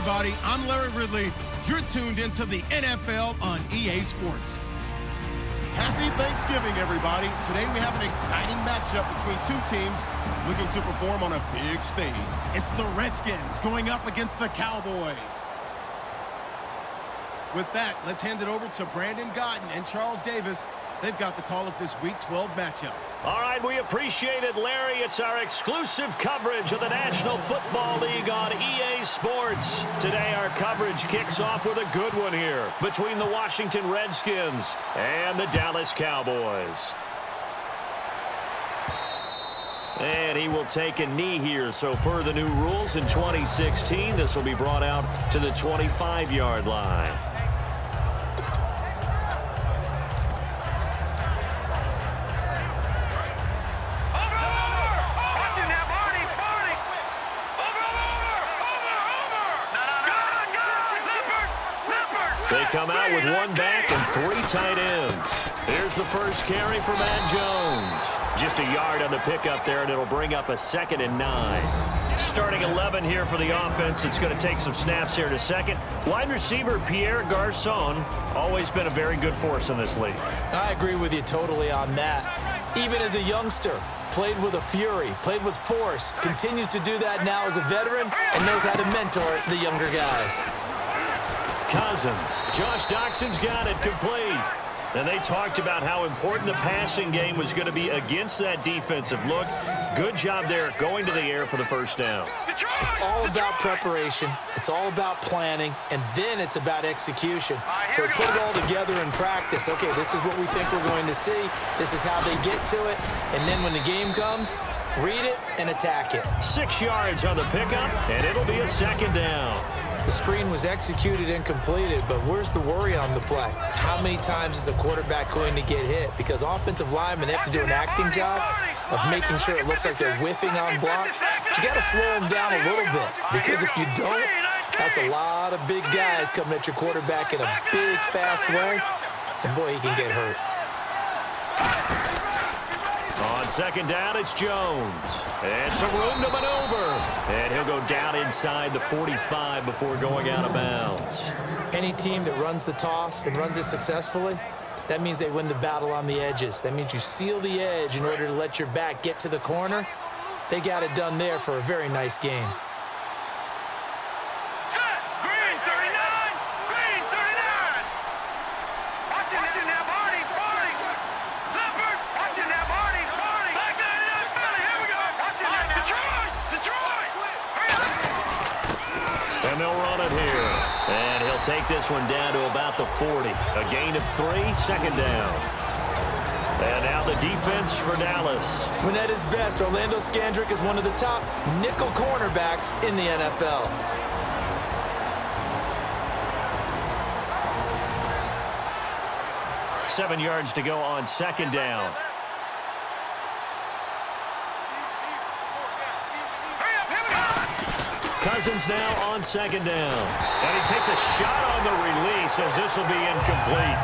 everybody. I'm Larry Ridley. You're tuned into the NFL on EA Sports. Happy Thanksgiving, everybody. Today we have an exciting matchup between two teams looking to perform on a big stage. It's the Redskins going up against the Cowboys. With that, let's hand it over to Brandon Gotten and Charles Davis. They've got the call of this Week 12 matchup. All right, we appreciate it, Larry. It's our exclusive coverage of the National Football League on EA Sports. Today, our coverage kicks off with a good one here between the Washington Redskins and the Dallas Cowboys. And he will take a knee here. So per the new rules in 2016, this will be brought out to the 25-yard line. They come out with one back and three tight ends. Here's the first carry for Matt Jones. Just a yard on the pickup there, and it'll bring up a 2nd and 9. Starting 11 here for the offense. It's going to take some snaps here in a second. Wide receiver Pierre Garçon, always been a very good force in this league. I agree with you totally on that. Even as a youngster, played with a fury, played with force, continues to do that now as a veteran, and knows how to mentor the younger guys. Cousins. Josh Doxson's got it complete. And they talked about how important the passing game was going to be against that defensive look. Good job there going to the air for the first down. It's all about preparation. It's all about planning. And then it's about execution. So put it all together in practice. Okay, this is what we think we're going to see. This is how they get to it. And then when the game comes, read it and attack it. 6 yards on the pickup, and it'll be a 2nd down. The screen was executed and completed, but where's the worry on the play? How many times is a quarterback going to get hit? Because offensive linemen have to do an acting job of making sure it looks like they're whiffing on blocks. But you got to slow them down a little bit, because if you don't, that's a lot of big guys coming at your quarterback in a big, fast way, and boy, he can get hurt. On 2nd down, it's Jones. And some room to maneuver. And he'll go down inside the 45 before going out of bounds. Any team that runs the toss and runs it successfully, that means they win the battle on the edges. That means you seal the edge in order to let your back get to the corner. They got it done there for a very nice game. Take this one down to about the 40. A gain of 3, 2nd down. And now the defense for Dallas. When at his best, Orlando Scandrick is one of the top nickel cornerbacks in the NFL. Seven yards to go on 2nd down. Cousins now on 2nd down. And he takes a shot on the release as this will be incomplete.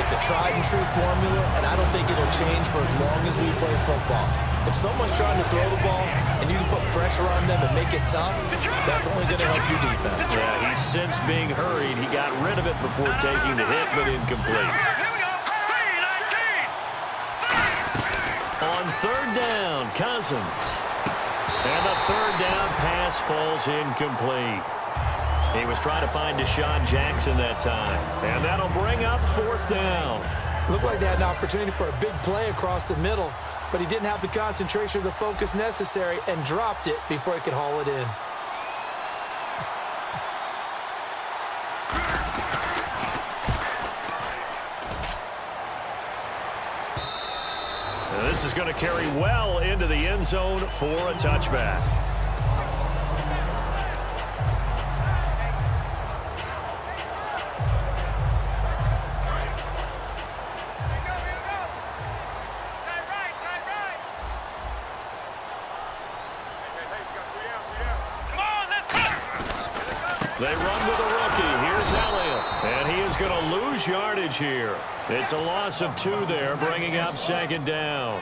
It's a tried and true formula, and I don't think it'll change for as long as we play football. If someone's trying to throw the ball and you can put pressure on them and make it tough, that's only going to help your defense. Yeah, he's since being hurried. He got rid of it before taking the hit, but incomplete. On 3rd down, Cousins. And the 3rd down pass falls incomplete. He was trying to find Deshaun Jackson that time. And that'll bring up 4th down. Looked like they had an opportunity for a big play across the middle, but he didn't have the concentration or the focus necessary and dropped it before he could haul it in. This is going to carry well into the end zone for a touchback. They run with a rookie. Here's Elliott. And he is going to lose yardage here. It's a loss of 2 there, bringing up 2nd down.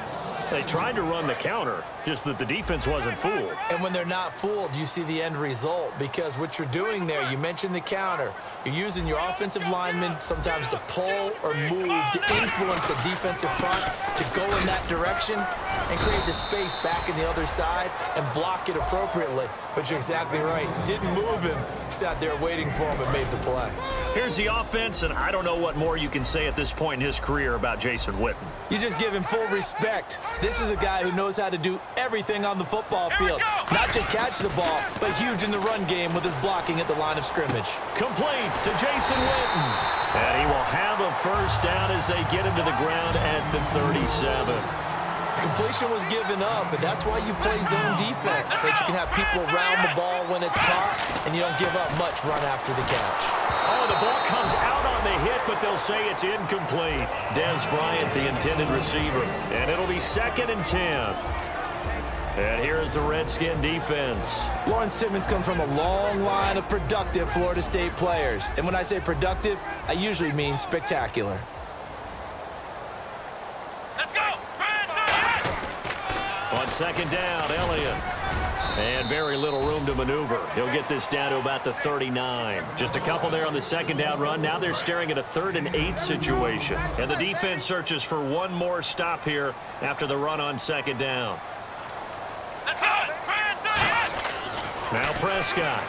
They tried to run the counter, just that the defense wasn't fooled. And when they're not fooled, you see the end result, because what you're doing there, you mentioned the counter. You're using your offensive linemen sometimes to pull or move to influence the defensive front to go in that direction and create the space back in the other side and block it appropriately. But you're exactly right. Didn't move him. Sat there waiting for him and made the play. Here's the offense, and I don't know what more you can say at this point in his career about Jason Witten. You just give him full respect. This is a guy who knows how to do everything on the football field. Not just catch the ball, but huge in the run game with his blocking at the line of scrimmage. Complete to Jason Witten. And he will have a first down as they get him to the ground at the 37. Completion was given up, but that's why you play zone defense, so that you can have people around the ball when it's caught, and you don't give up much run after the catch. Oh, the ball comes out on the hit, but they'll say it's incomplete. Dez Bryant, the intended receiver, and it'll be 2nd and 10. And here's the Redskin defense. Lawrence Timmons comes from a long line of productive Florida State players, and when I say productive, I usually mean spectacular. On 2nd down, Elliott. And very little room to maneuver. He'll get this down to about the 39. Just a couple there on the 2nd down run. Now they're staring at a 3rd and 8 situation. And the defense searches for one more stop here after the run on 2nd down. Now Prescott.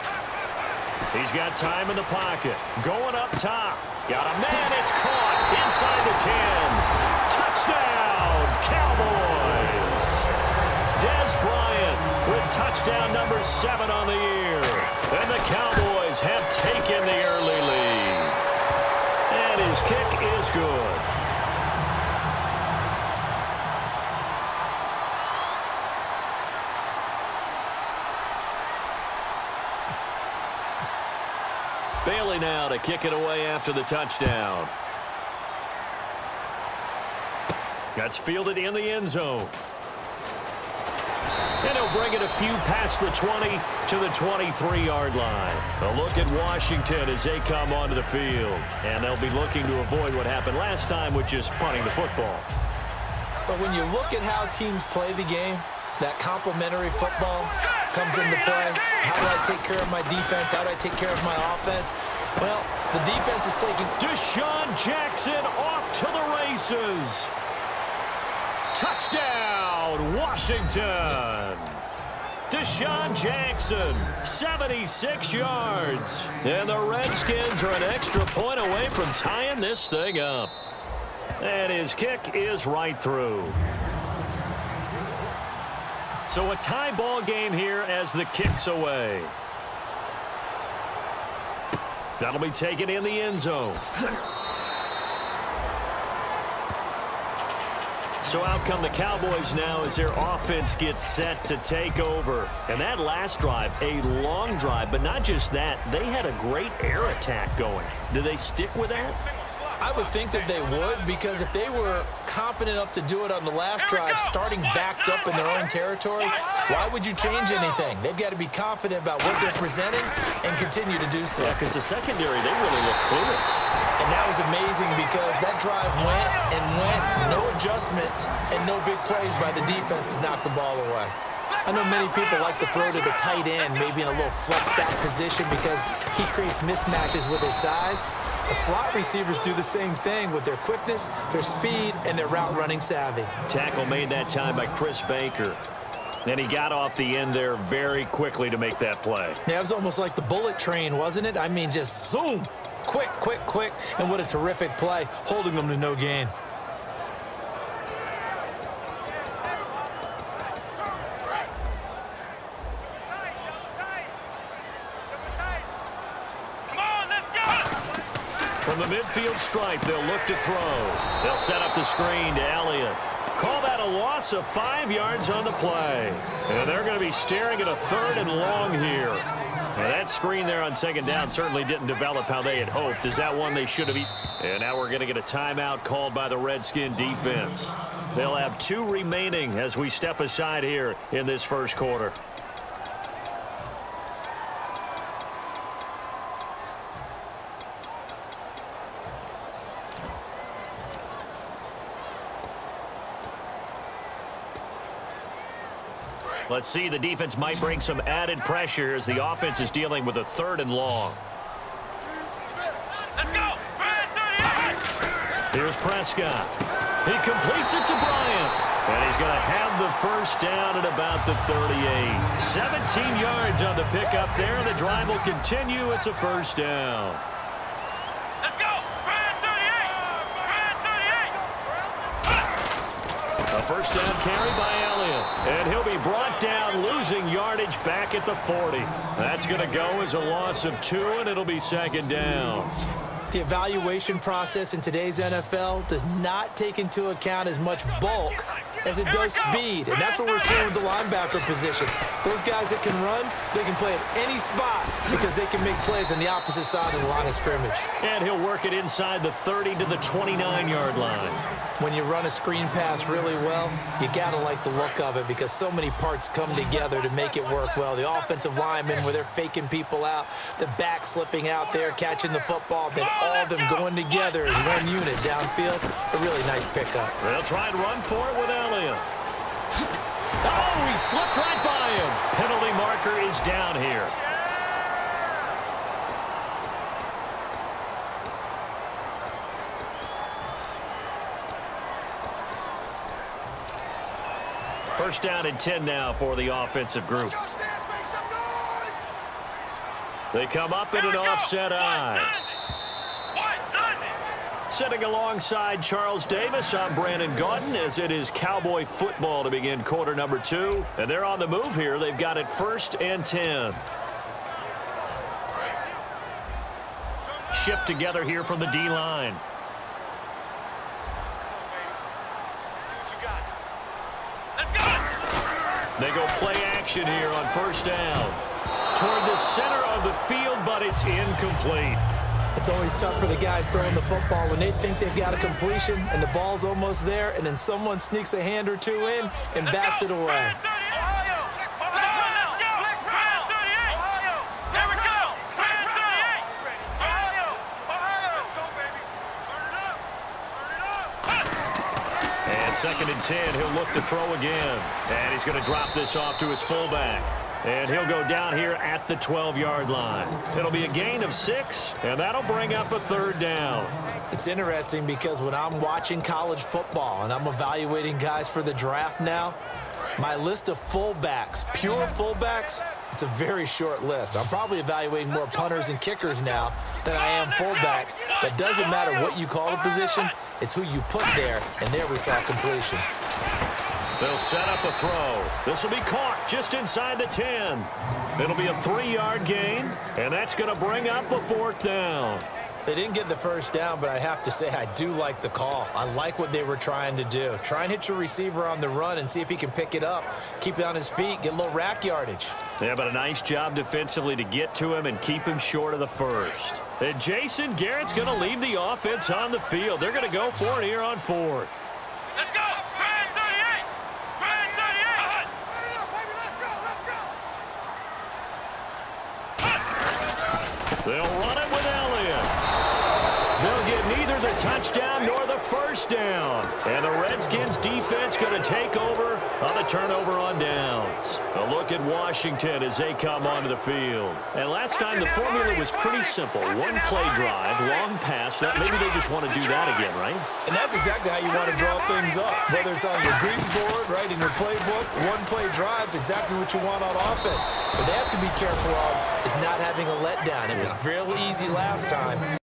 He's got time in the pocket. Going up top. Got a man. It's caught inside the 10. Touchdown, Cowboys. Dez Bryant with touchdown number 7 on the year. And the Cowboys have taken the early lead. And his kick is good. Bailey now to kick it away after the touchdown. That's fielded in the end zone. And he'll bring it a few past the 20 to the 23-yard line. A look at Washington as they come onto the field. And they'll be looking to avoid what happened last time, which is punting the football. But when you look at how teams play the game, that complementary football comes into play. How do I take care of my defense? How do I take care of my offense? Well, the defense is taking Deshaun Jackson off to the races. Touchdown, Washington. Deshaun Jackson, 76 yards. And the Redskins are an extra point away from tying this thing up. And his kick is right through. So a tie ball game here as the kick's away. That'll be taken in the end zone. So out come the Cowboys now as their offense gets set to take over. And that last drive, a long drive, but not just that, they had a great air attack going. Do they stick with that? I would think that they would, because if they were confident enough to do it on the last drive, starting backed up in their own territory, why would you change anything? They've got to be confident about what they're presenting and continue to do so. Yeah, because the secondary, they really look clueless. And that was amazing because that drive went and went, no adjustments and no big plays by the defense to knock the ball away. I know many people like to throw to the tight end, maybe in a little flexed out position because he creates mismatches with his size. The slot receivers do the same thing with their quickness, their speed, and their route running savvy. Tackle made that time by Chris Baker. And he got off the end there very quickly to make that play. Yeah, it was almost like the bullet train, wasn't it? I mean, just zoom. Quick, quick, quick. And what a terrific play, holding them to no gain. From the midfield stripe, they'll look to throw. They'll set up the screen to Elliott. Call that a loss of 5 yards on the play. And they're going to be staring at a 3rd and long here. And that screen there on 2nd down certainly didn't develop how they had hoped. Is that one they should have eaten? And now we're going to get a timeout called by the Redskin defense. They'll have 2 remaining as we step aside here in this first quarter. Let's see, the defense might bring some added pressure as the offense is dealing with a 3rd and long. Let's go! Here's Prescott. He completes it to Bryant. And he's going to have the first down at about the 38. 17 yards on the pickup there. The drive will continue. It's a first down. Let's go! Brand 38! Brand 38! A first down carry by Elliott. And he'll be brought down, losing yardage back at the 40. That's going to go as a loss of 2, and it'll be 2nd down. The evaluation process in today's NFL does not take into account as much bulk as it does speed, and that's what we're seeing with the linebacker position. Those guys that can run, they can play at any spot because they can make plays on the opposite side of the line of scrimmage. And he'll work it inside the 30 to the 29-yard line. When you run a screen pass really well, you gotta like the look of it because so many parts come together to make it work well. The offensive linemen, where they're faking people out, the back slipping out there, catching the football, then all of them going together as one unit downfield. A really nice pickup. They'll try and run for it with Elliott. Oh, he slipped right by him. Penalty marker is down here. First down and 10 now for the offensive group. They come up in an offset eye. Sitting alongside Charles Davis, I'm Brandon Gaudin, as it is Cowboy football to begin quarter number 2. And they're on the move here. They've got it 1st and 10. Shift together here from the D-line. They go play action here on first down. Toward the center of the field, but it's incomplete. It's always tough for the guys throwing the football when they think they've got a completion and the ball's almost there, and then someone sneaks a hand or two in and bats it away. And 2nd and 10, he'll look to throw again. And he's going to drop this off to his fullback. And he'll go down here at the 12-yard line. It'll be a gain of 6, and that'll bring up a 3rd down. It's interesting because when I'm watching college football and I'm evaluating guys for the draft now, my list of fullbacks, pure fullbacks, it's a very short list. I'm probably evaluating more punters and kickers now than I am fullbacks. But it doesn't matter what you call the position, it's who you put there, and there we saw completion. They'll set up a throw. This will be caught just inside the 10. It'll be a 3-yard gain, and that's going to bring up a 4th down. They didn't get the first down, but I have to say I do like the call. I like what they were trying to do. Try and hit your receiver on the run and see if he can pick it up, keep it on his feet, get a little rack yardage. Yeah, but a nice job defensively to get to him and keep him short of the first. And Jason Garrett's going to leave the offense on the field. They're going to go for it here on 4th. Let's go! Brand 38! Brand 38! They'll run it with Elliott. They'll get neither the touchdown nor the first down. And the Redskins defense going to take over on the turnover on downs. A look at Washington as they come onto the field. And last time the formula was pretty simple. One play drive, long pass. Maybe they just want to do that again, right? And that's exactly how you want to draw things up. Whether it's on your grease board, right, in your playbook, one play drive's exactly what you want on offense. What they have to be careful of is not having a letdown. It was real easy last time.